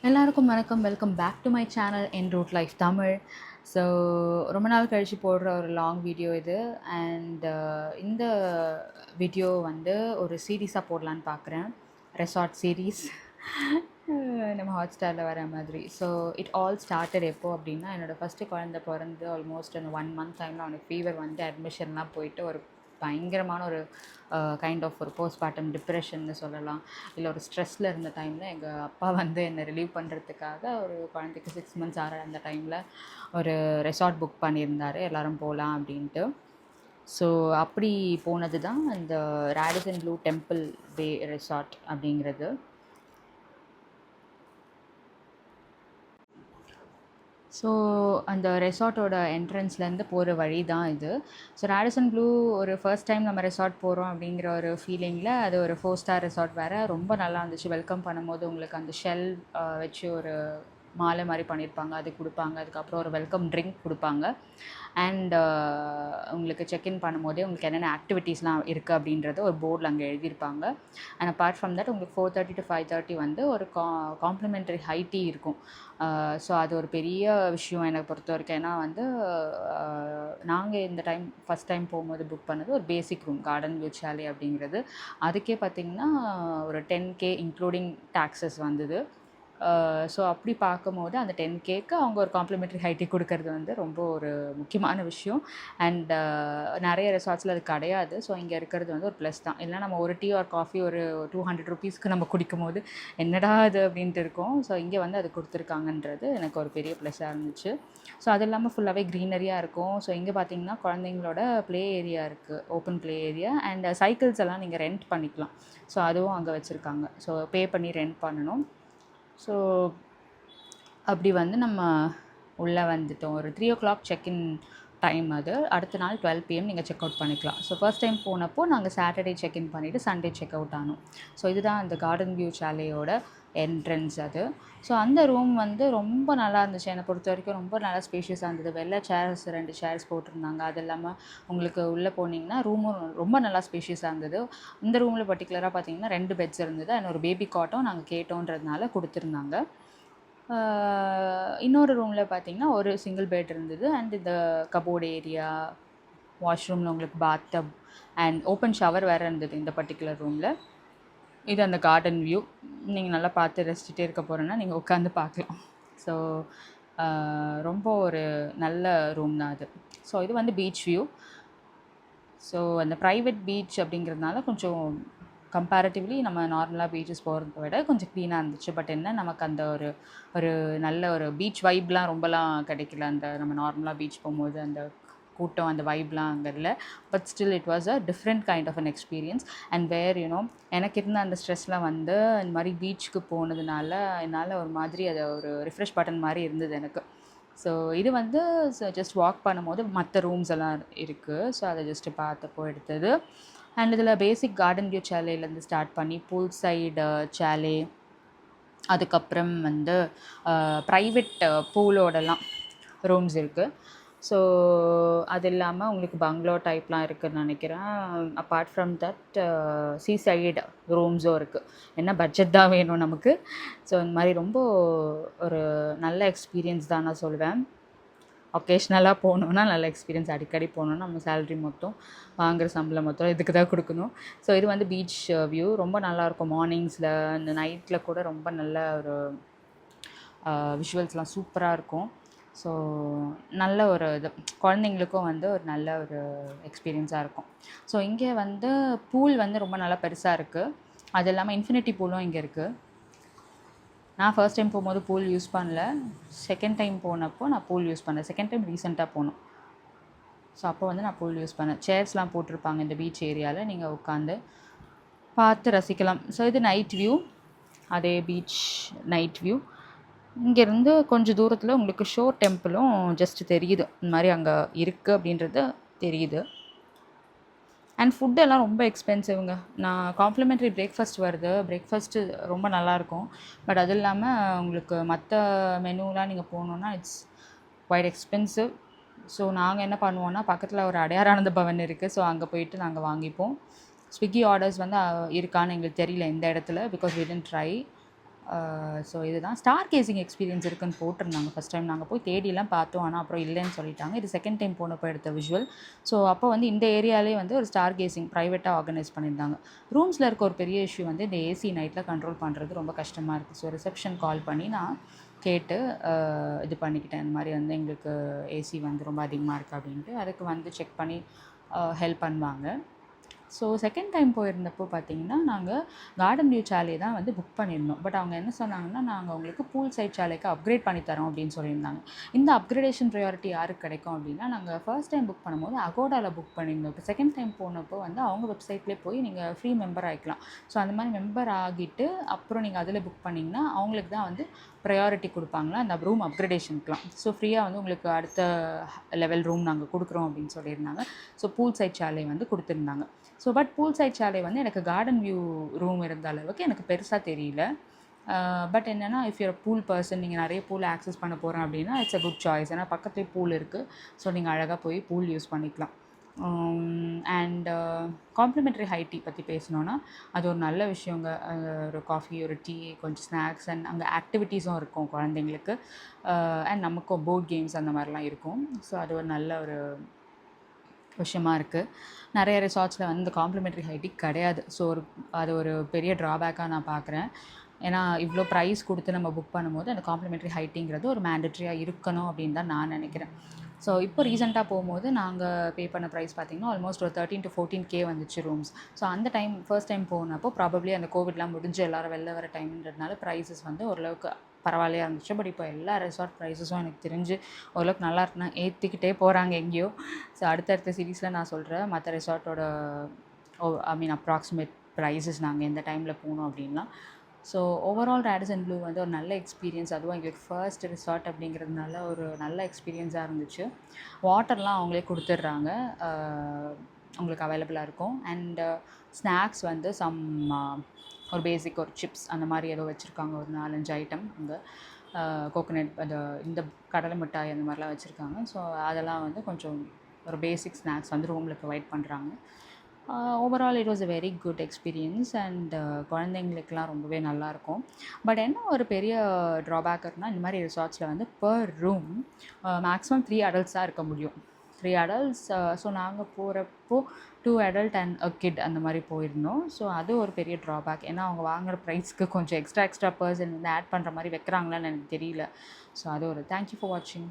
எல்லாருக்கும் வணக்கம். Welcome back to my channel என் ரூட் லைஃப் தமிழ். ஸோ ரொம்ப நாள் கழிச்சு போடுற ஒரு லாங் வீடியோ இது. அண்ட் இந்த வீடியோ வந்து ஒரு சீரீஸாக போடலான்னு பார்க்குறேன். ரெசார்ட் சீரீஸ் நம்ம ஹாட்ஸ்டாரில் வர மாதிரி. ஸோ இட் ஆல் ஸ்டார்டட் எப்போ அப்படின்னா, என்னோடய ஃபஸ்ட்டு குழந்தை பிறந்து ஆல்மோஸ்ட் அந்த 1 மந்த் டைமில் அவனுக்கு ஃபீவர் வந்து அட்மிஷன்லாம் போயிட்டு ஒரு பயங்கரமான ஒரு கைண்ட் ஆஃப் ஒரு போஸ்ட்மார்ட்டம் டிப்ரெஷன்னு சொல்லலாம். இல்லை ஒரு ஸ்ட்ரெஸ்ஸில் இருந்த டைமில் எங்கள் அப்பா வந்து என்னை ரிலீவ் பண்ணுறதுக்காக ஒரு குழந்தைக்கு 6 மந்த்ஸ் ஆகிற அந்த டைமில் ஒரு ரெசார்ட் புக் பண்ணியிருந்தார், எல்லோரும் போகலாம் அப்படின்ட்டு. ஸோ அப்படி போனது தான் இந்த ரேடிசன் ப்ளூ டெம்பிள் பே ரெசார்ட் அப்படிங்கிறது. ஸோ அந்த ரெசார்ட்டோட என்ட்ரன்ஸ்லேருந்து போகிற வழி தான் இது. ஸோ ரேடிசன் ப்ளூ ஒரு ஃபர்ஸ்ட் டைம் நம்ம ரெசார்ட் போகிறோம் அப்படிங்கிற ஒரு ஃபீலிங்கில், அது ஒரு 4 ஸ்டார் ரெசார்ட் வேறு. ரொம்ப நல்லா இருந்துச்சு. வெல்கம் பண்ணும்போது உங்களுக்கு அந்த ஷெல் வச்சு ஒரு மாலை மாதிரி பண்ணியிருப்பாங்க, அது கொடுப்பாங்க. அதுக்கப்புறம் ஒரு வெல்கம் ட்ரிங்க் கொடுப்பாங்க. அண்ட் உங்களுக்கு செக்இன் பண்ணும்போதே உங்களுக்கு என்னென்ன ஆக்டிவிட்டீஸ்லாம் இருக்குது அப்படின்றத ஒரு போர்டில் அங்கே எழுதியிருப்பாங்க. அண்ட் அப்பார்ட் ஃப்ரம் தட் உங்களுக்கு 4:30 to 5:30 வந்து ஒரு காம்ப்ளிமெண்ட்ரி ஹை டீ இருக்கும். ஸோ அது ஒரு பெரிய விஷயம் என்னை பொறுத்த வரைக்கும். ஏன்னா வந்து நாங்கள் இந்த டைம் ஃபஸ்ட் டைம் போகும்போது புக் பண்ணது ஒரு பேசிக் ரூம், கார்டன் வியூ சாலே அப்படிங்கிறது. அதுக்கே பார்த்திங்கன்னா ஒரு 10K இன்க்ளூடிங் டாக்ஸஸ் வந்தது. ஸோ அப்படி பார்க்கும்போது அந்த 10Kக்கு அவங்க ஒரு காம்ப்ளிமெண்ட்ரி ஹை டீ கொடுக்கறது வந்து ரொம்ப ஒரு முக்கியமான விஷயம். அண்ட் நிறைய ரெசார்ட்ஸில் அது கிடையாது. ஸோ இங்கே இருக்கிறது வந்து ஒரு ப்ளஸ் தான். இல்லைனா நம்ம ஒரு டீ ஆர் காஃபி ஒரு 200 ருபீஸ்க்கு நம்ம குடிக்கும்போது என்னடா அது அப்படின்ட்டு இருக்கும். ஸோ இங்கே வந்து அது கொடுத்துருக்காங்கன்றது எனக்கு ஒரு பெரிய ப்ளஸ்ஸாக இருந்துச்சு. ஸோ அது இல்லாமல் ஃபுல்லாகவே க்ரீனரியாக இருக்கும். ஸோ இங்கே பார்த்திங்கன்னா குழந்தைங்களோட ப்ளே ஏரியா இருக்குது, open play area. And cycles எல்லாம் நீங்கள் ரெண்ட் பண்ணிக்கலாம். ஸோ அதுவும் அங்கே வச்சுருக்காங்க. ஸோ பே பண்ணி ரெண்ட் பண்ணணும். ஸோ அப்படி வந்து நம்ம உள்ளே வந்துட்டோம். ஒரு 3 o'clock செக்இன் டைம் அது. அடுத்த நாள் 12 PM நீங்கள் செக் அவுட் பண்ணிக்கலாம். ஸோ ஃபர்ஸ்ட் டைம் போனப்போ நாங்கள் சாட்டர்டே செக்இன் பண்ணிவிட்டு சண்டே செக் அவுட் ஆனோம். ஸோ இதுதான் அந்த கார்டன் வியூ சாலேயோட என்ட்ரன்ஸ் அது. ஸோ அந்த ரூம் வந்து ரொம்ப நல்லா இருந்துச்சு. என்னை பொறுத்த வரைக்கும் ரொம்ப நல்லா ஸ்பேஷியஸாக இருந்தது. வெள்ளை சேர்ஸ் 2 சேர்ஸ் போட்டிருந்தாங்க. அது இல்லாமல் உங்களுக்கு உள்ளே போனீங்கன்னா ரூமும் ரொம்ப நல்லா ஸ்பேஷியஸாக இருந்தது. இந்த ரூமில் பர்டிகுலராக பார்த்தீங்கன்னா 2 பெட்ஸ் இருந்தது. அண்ட் ஒரு பேபி காட்டும் நாங்கள் கேட்டோன்றதுனால கொடுத்துருந்தாங்க. இன்னொரு ரூமில் பார்த்தீங்கன்னா ஒரு சிங்கிள் பெட் இருந்தது. அண்ட் இந்த கபோர்டு ஏரியா, வாஷ்ரூமில் உங்களுக்கு பாத் டப் அண்ட் ஓப்பன் ஷவர் வேறு இருந்தது இந்த பர்டிகுலர் ரூமில். இது அந்த கார்டன் வியூ. நீங்கள் நல்லா பார்த்து ரசிச்சுட்டே இருக்க போகிறேன்னா நீங்கள் உட்காந்து பார்க்கலாம். ஸோ ரொம்ப ஒரு நல்ல ரூம் தான் அது. ஸோ இது வந்து பீச் வியூ. ஸோ அந்த ப்ரைவேட் பீச் அப்படிங்கிறதுனால கொஞ்சம் கம்பேரிட்டிவ்லி நம்ம நார்மலாக பீச்சஸ் போகிறத விட கொஞ்சம் க்ளீனாக இருந்துச்சு. பட் என்ன நமக்கு அந்த ஒரு ஒரு நல்ல ஒரு பீச் வைப்லாம் ரொம்பலாம் கிடைக்கல. அந்த நம்ம நார்மலாக பீச் போகும்போது அந்த கூட்டம் அந்த வைப்லாம் அங்கே இல்லை. But still it was a different kind of an experience. And where எனக்கு இருந்த அந்த ஸ்ட்ரெஸ்லாம் வந்து இந்த மாதிரி பீச்சுக்கு போனதுனால என்னால் ஒரு மாதிரி அதை ஒரு ரிஃப்ரெஷ் பட்டன் மாதிரி இருந்தது எனக்கு. ஸோ இது வந்து ஜஸ்ட் வாக் பண்ணும்போது மற்ற ரூம்ஸ் எல்லாம் இருக்குது. ஸோ அதை ஜஸ்ட்டு பார்த்தப்போ எடுத்தது. அண்ட் இதில் பேசிக் கார்டன் வியூ சாலேலேருந்து ஸ்டார்ட் பண்ணி பூல் சைடு சாலே, அதுக்கப்புறம் வந்து ப்ரைவேட் பூலோடலாம் ரூம்ஸ் இருக்குது. ஸோ அது இல்லாமல் உங்களுக்கு பங்களோ டைப்லாம் இருக்குதுன்னு நினைக்கிறேன். Apart from that sea side ரூம்ஸும் இருக்குது. என்ன பட்ஜெட் தான் வேணும் நமக்கு. ஸோ இந்த மாதிரி ரொம்ப ஒரு நல்ல எக்ஸ்பீரியன்ஸ் தான் நான் சொல்வேன். ஒகேஷ்னலாக போகணுன்னா நல்ல எக்ஸ்பீரியன்ஸ். அடிக்கடி போகணுன்னா நம்ம சேலரி மொத்தம் வாங்குகிற சம்பளம் மொத்தம் இதுக்கு தான் கொடுக்கணும். ஸோ இது வந்து பீச் வியூ ரொம்ப நல்லாயிருக்கும். மார்னிங்ஸில் அந்த நைட்டில் கூட ரொம்ப நல்ல ஒரு விஷுவல்ஸ்லாம் சூப்பராக இருக்கும். ஸோ நல்ல ஒரு இது குழந்தைங்களுக்கும் வந்து ஒரு நல்ல ஒரு எக்ஸ்பீரியன்ஸாக இருக்கும். ஸோ இங்கே வந்து பூல் வந்து ரொம்ப நல்லா பெருசாக இருக்குது. அது இல்லாமல் இன்ஃபினிட்டி பூலும் இங்கே இருக்குது. நான் ஃபர்ஸ்ட் டைம் போகும்போது பூல் யூஸ் பண்ணல. செகண்ட் டைம் போனப்போ நான் பூல் யூஸ் பண்ணேன். செகண்ட் டைம் ரீசெண்டாக போனோம். ஸோ அப்போ வந்து நான் பூல் யூஸ் பண்ணேன். சேர்ஸ்லாம் போட்டிருப்பாங்க இந்த பீச் ஏரியாவில், நீங்கள் உட்காந்து பார்த்து ரசிக்கலாம். ஸோ இது நைட் வியூ, அதே பீச் நைட் வியூ. இங்கேருந்து கொஞ்சம் தூரத்தில் உங்களுக்கு ஷோ டெம்பிளும் ஜஸ்ட் தெரியுது. இந்த மாதிரி அங்கே இருக்குது அப்படின்றது தெரியுது. அண்ட் ஃபுட்டெல்லாம் ரொம்ப எக்ஸ்பென்சிவ்ங்க. நான் காம்ப்ளிமெண்ட்ரி பிரேக்ஃபாஸ்ட் வருது. பிரேக்ஃபாஸ்ட்டு ரொம்ப நல்லாயிருக்கும். பட் அது இல்லாமல் உங்களுக்கு மற்ற மெனுலாம் நீங்கள் போகணுன்னா இட்ஸ் குவைட் எக்ஸ்பென்சிவ். ஸோ நாங்கள் என்ன பண்ணுவோன்னா, பக்கத்தில் ஒரு அடையாரானந்த பவன் இருக்குது. ஸோ அங்கே போயிட்டு நாங்கள் வாங்கிப்போம். ஸ்விக்கி ஆர்டர்ஸ் வந்து இருக்கான்னு எங்களுக்கு தெரியல இந்த இடத்துல, because we didn't try. So இதுதான் ஸ்டார் கேசிங் எக்ஸ்பீரியன்ஸ் இருக்குன்னு போட்டிருந்தாங்க. ஃபஸ்ட் டைம் நாங்கள் போய் தேடிலாம் பார்த்தோம். ஆனால் அப்புறம் இல்லைன்னு சொல்லிட்டாங்க. இது செகண்ட் டைம் போனப்போ எடுத்த விஷுவல். ஸோ அப்போ வந்து இந்த ஏரியாலே வந்து ஒரு ஸ்டார் கேசிங் ப்ரைவேட்டாக ஆர்கனைஸ் பண்ணியிருந்தாங்க. ரூம்ஸில் இருக்க ஒரு பெரிய இஷ்யூ வந்து இந்த ஏசி நைட்டில் கண்ட்ரோல் பண்ணுறது ரொம்ப கஷ்டமாக இருக்குது. ஸோ ரிசப்ஷன் கால் பண்ணி நான் கேட்டு இது பண்ணிக்கிட்டேன். இந்த மாதிரி வந்து எங்களுக்கு ஏசி வந்து ரொம்ப அதிகமாக இருக்குது அப்படின்ட்டு. அதுக்கு வந்து செக் பண்ணி ஹெல்ப் பண்ணுவாங்க. ஸோ செகண்ட் டைம் போயிருந்தப்போ பார்த்தீங்கன்னா, நாங்கள் கார்டன் வியூ சாலே தான் வந்து புக் பண்ணியிருந்தோம். பட் அவங்க என்ன சொன்னாங்கன்னா, நாங்கள் உங்களுக்கு பூல் சைட் சாலேக்கு அப்கிரேட் பண்ணி தரோம் அப்படின்னு சொல்லியிருந்தாங்க. இந்த அப்கிரேடேஷன் ப்ரையாரிட்டி யாருக்கு கிடைக்கும் அப்படின்னா, நாங்கள் ஃபர்ஸ்ட் டைம் புக் பண்ணும்போது அகோடாவில் புக் பண்ணியிருந்தோம். இப்போ செகண்ட் டைம் போனப்போ வந்து அவங்க வெப்சைட்லேயே போய் நீங்கள் ஃப்ரீ மெம்பர் ஆகிக்கலாம். ஸோ அந்த மாதிரி மெம்பர் ஆகிட்டு அப்புறம் நீங்கள் அதில் புக் பண்ணிங்கன்னா அவங்களுக்கு தான் வந்து ப்ரையாரிட்டி கொடுப்பாங்களா அந்த ரூம் அப்கிரேடேஷனுக்குலாம். ஸோ ஃப்ரீயாக வந்து உங்களுக்கு அடுத்த லெவல் ரூம் நாங்கள் கொடுக்குறோம் அப்படின்னு சொல்லியிருந்தாங்க. ஸோ பூல் சைட் சாலே வந்து கொடுத்துருந்தாங்க. ஸோ பட் பூல் சைட் சாலே வந்து எனக்கு கார்டன் வியூ ரூம் இருந்த அளவுக்கு எனக்கு பெருசாக தெரியல. பட் என்னென்னா இஃப் யூர் பூல் பர்சன், நீங்கள் நிறைய பூல் ஆக்சஸ் பண்ண போகிறேன் அப்படின்னா இட்ஸ் அ குட் சாய்ஸ். ஏன்னா பக்கத்துலேயே பூல் இருக்குது. ஸோ நீங்கள் அழகாக போய் பூல் யூஸ் பண்ணிக்கலாம். அண்ட் காம்ப்ளிமெண்ட்ரி ஹை டீ பற்றி பேசணுன்னா அது ஒரு நல்ல விஷயங்க. ஒரு காஃபி, ஒரு டீ, கொஞ்சம் ஸ்நாக்ஸ் அண்ட் அங்கே ஆக்டிவிட்டீஸும் இருக்கும் குழந்தைங்களுக்கு. அண்ட் நமக்கும் போர்ட் கேம்ஸ் அந்த மாதிரிலாம் இருக்கும். ஸோ அது ஒரு நல்ல ஒரு விஷயமா இருக்குது. நிறைய ரிசார்ட்ஸில் வந்து இந்த காம்ப்ளிமெண்ட்ரி ஹை டீ கிடையாது. ஸோ அது ஒரு பெரிய ட்ராபேக்காக நான் பார்க்குறேன். ஏன்னா இவ்வளோ ப்ரைஸ் கொடுத்து நம்ம புக் பண்ணும்போது அந்த காம்ப்ளிமெண்ட்ரி ஹை டீங்கிறது ஒரு மேண்டட்ரியாக இருக்கணும் அப்படின்னு தான் நான் நினைக்கிறேன். ஸோ இப்போ ரீசெண்டாக போகும்போது நாங்கள் பே பண்ண ப்ரைஸ் பார்த்திங்கன்னா ஆல்மோஸ்ட் ஒரு 13 to 14K வந்துச்சு ரூம்ஸ். ஸோ அந்த டைம் ஃபர்ஸ்ட் டைம் போனப்போ ப்ராபப்ளி அந்த கோவிட்லாம் முடிஞ்சு எல்லோரும் வெளில வர டைம்ன்றதுனால ப்ரைஸஸ் வந்து ஓரளவுக்கு பரவாயில்லையா இருந்துச்சு. பட் இப்போ எல்லா ரெசார்ட் ப்ரைஸஸும் எனக்கு தெரிஞ்சு ஓரளவுக்கு நல்லா இருக்குன்னா ஏற்றிக்கிட்டே போகிறாங்க எங்கேயோ. ஸோ அடுத்தடுத்த சீரீஸில் நான் சொல்கிறேன் மற்ற ரெசார்ட்டோட அப்ராக்சிமேட் ப்ரைஸஸ் நாங்கள் எந்த டைமில் போனோம் அப்படின்லாம். ஸோ ஓவரால் ரேடிசன் ப்ளூ வந்து ஒரு நல்ல எக்ஸ்பீரியன்ஸ். அதுவும் எங்களுக்கு ஃபர்ஸ்ட் ரிசார்ட் அப்படிங்கிறதுனால ஒரு நல்ல எக்ஸ்பீரியன்ஸாக இருந்துச்சு. வாட்டர்லாம் அவங்களே கொடுத்துட்றாங்க, உங்களுக்கு அவைலபிளாக இருக்கும். அண்டு ஸ்நாக்ஸ் வந்து ஒரு பேசிக் ஒரு சிப்ஸ் அந்த மாதிரி ஏதோ வச்சுருக்காங்க. ஒரு 4-5 ஐட்டம் அங்கே கோகோனட் அந்த இந்த கடலை மிட்டாய் அந்த மாதிரிலாம் வச்சுருக்காங்க. ஸோ அதெல்லாம் வந்து கொஞ்சம் ஒரு பேசிக் ஸ்நாக்ஸ் வந்து ரூமில் ப்ரொவைட் பண்ணுறாங்க. Overall it was a very good experience. And குழந்தைங்களுக்கெலாம் ரொம்பவே நல்லாயிருக்கும். பட் என்ன ஒரு பெரிய ட்ராபேக் இருக்குன்னா, இந்த மாதிரி ரிசார்ட்ஸில் வந்து பர் ரூம் மேக்ஸிமம் 3 அடல்ட்ஸ் தான் இருக்க முடியும். 3 அடல்ட்ஸ். ஸோ நாங்கள் போகிறப்போ 2 அடல்ட் அண்ட் அ கிட் அந்த மாதிரி போயிருந்தோம். ஸோ அது ஒரு பெரிய ட்ராபேக். ஏன்னா அவங்க வாங்குகிற ப்ரைஸ்க்கு கொஞ்சம் எக்ஸ்ட்ரா பர்சன் வந்து ஆட் பண்ணுற மாதிரி வைக்கிறாங்களான்னு எனக்கு தெரியல. ஸோ அது ஒரு தேங்க்யூ ஃபார் வாட்சிங்.